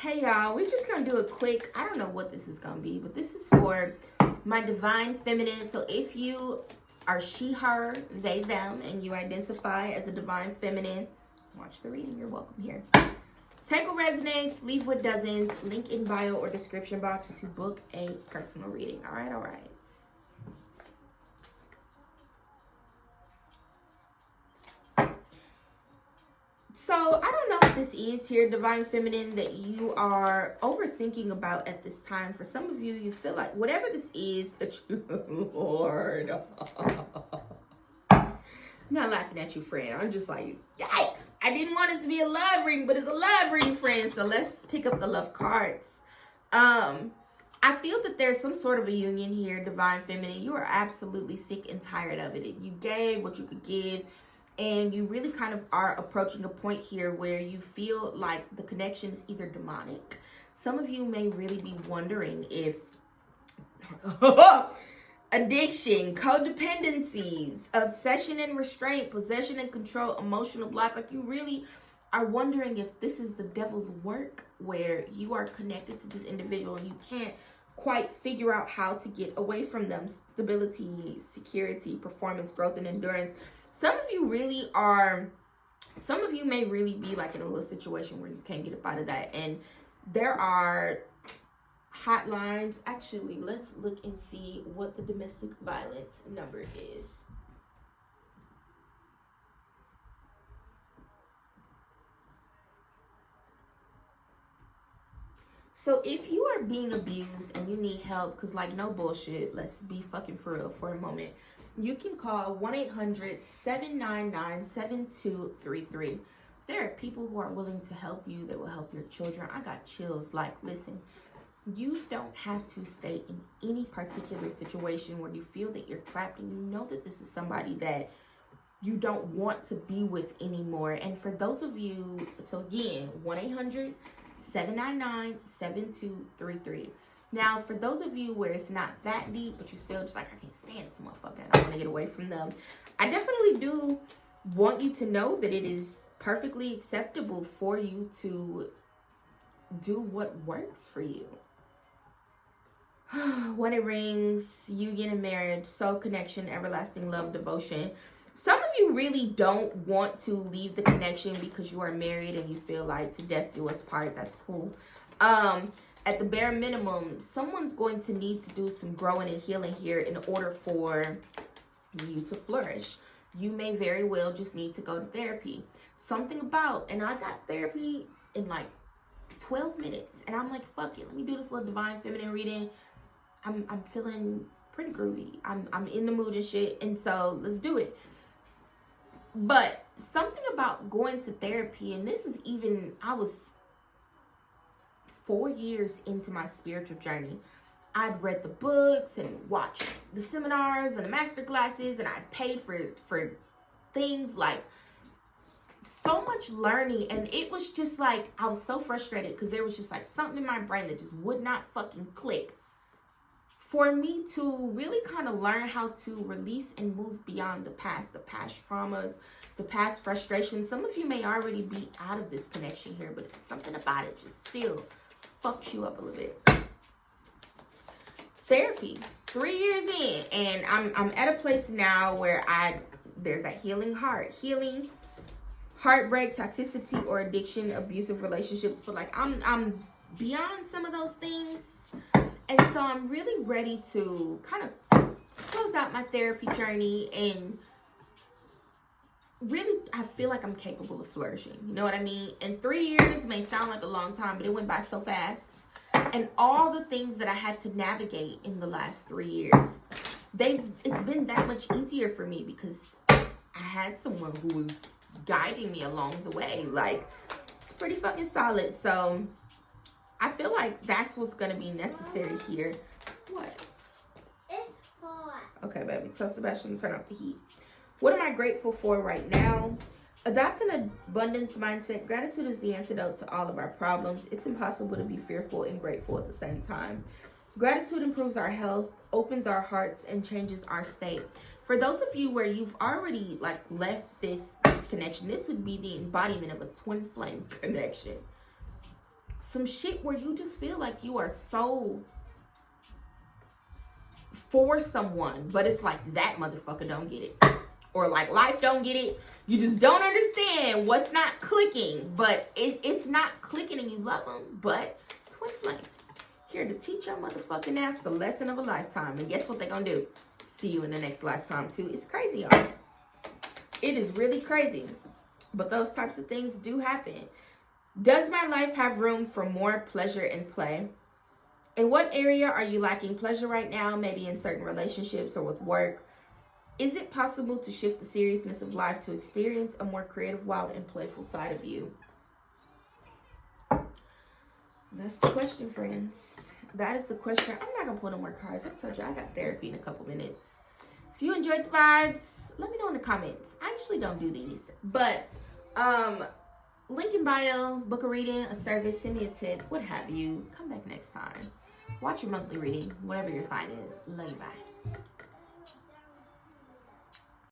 Hey y'all, we're just gonna do a quick, I don't know what this is gonna be, but this is for my divine feminine. So if you are she, her, they, them, and you identify as a divine feminine, watch the reading, you're welcome here. Take what resonates, leave what doesn't. Link in bio or description box to book a personal reading. All right. So I don't know what this is here, divine feminine, that you are overthinking about at this time. For some of you, you feel like whatever this is that you, Lord. I'm not laughing at you, friend. I'm just like, yikes. I didn't want it to be a love ring, but it's a love ring, friend. So let's pick up the love cards. I feel that there's some sort of a union here, divine feminine. You are absolutely sick and tired of it. You gave what you could give. And you really kind of are approaching a point here where you feel like the connection is either demonic. Some of you may really be wondering if addiction, codependencies, obsession and restraint, possession and control, emotional block, like you really are wondering if this is the devil's work where you are connected to this individual and you can't quite figure out how to get away from them. Stability, security, performance, growth, and endurance. Some of you may really be like in a little situation where you can't get up out of that. And there are hotlines. Actually, let's look and see what the domestic violence number is. So if you are being abused and you need help, because like no bullshit, let's be fucking for real for a moment. You can call 1-800-799-7233. There are people who are willing to help you, that will help your children. I got chills. Like, listen, you don't have to stay in any particular situation where you feel that you're trapped and you know that this is somebody that you don't want to be with anymore. And for those of you, so again, 1-800-799-7233. Now, for those of you where it's not that deep, but you're still just like, I can't stand this motherfucker, I want to get away from them, I definitely do want you to know that it is perfectly acceptable for you to do what works for you. When it rings, union and marriage, soul connection, everlasting love, devotion. Some of you really don't want to leave the connection because you are married and you feel like to death do us part. That's cool. At the bare minimum, someone's going to need to do some growing and healing here in order for you to flourish. You may very well just need to go to therapy. Something about, and I got therapy in like 12 minutes. And I'm like, fuck it. Let me do this little divine feminine reading. I'm feeling pretty groovy. I'm in the mood and shit. And so let's do it. But something about going to therapy, and this is even, I was 4 years into my spiritual journey. I'd read the books and watched the seminars and the master classes, and I paid for things, like so much learning. And it was just like, I was so frustrated because there was just like something in my brain that just would not fucking click for me to really kind of learn how to release and move beyond the past traumas, the past frustrations. Some of you may already be out of this connection here, but something about it just still fucks you up a little bit. Therapy, 3 years in, and I'm at a place now where there's a healing heart, healing, heartbreak, toxicity or addiction, abusive relationships, but like I'm beyond some of those things. And so I'm really ready to kind of close out my therapy journey, and really I feel like I'm capable of flourishing. You know what I mean? And 3 years may sound like a long time, but it went by so fast. And all the things that I had to navigate in the last 3 years, it's been that much easier for me because I had someone who was guiding me along the way. Like, it's pretty fucking solid. So I feel like that's what's going to be necessary here. What? It's hot. Okay, baby. Tell Sebastian to turn off the heat. What am I grateful for right now? Adopt an abundance mindset. Gratitude is the antidote to all of our problems. It's impossible to be fearful and grateful at the same time. Gratitude improves our health, opens our hearts, and changes our state. For those of you where you've already like left this connection, this would be the embodiment of a twin flame connection. some shit where you just feel like you are so for someone, but it's like that motherfucker don't get it. Or like life don't get it. You just don't understand what's not clicking. But it's not clicking and you love them. But twin flame, here to teach your motherfucking ass the lesson of a lifetime. And guess what they're gonna do? See you in the next lifetime too. It's crazy, y'all. It is really crazy. But those types of things do happen. Does my life have room for more pleasure and play? In what area are you lacking pleasure right now? Maybe in certain relationships or with work. Is it possible to shift the seriousness of life to experience a more creative, wild, and playful side of you? That's the question, friends. That is the question. I'm not going to pull no more cards. I told you I got therapy in a couple minutes. If you enjoyed the vibes, let me know in the comments. I actually don't do these. But, link in bio, book a reading, a service, send me a tip, what have you. Come back next time. Watch your monthly reading, whatever your sign is. Love you, bye.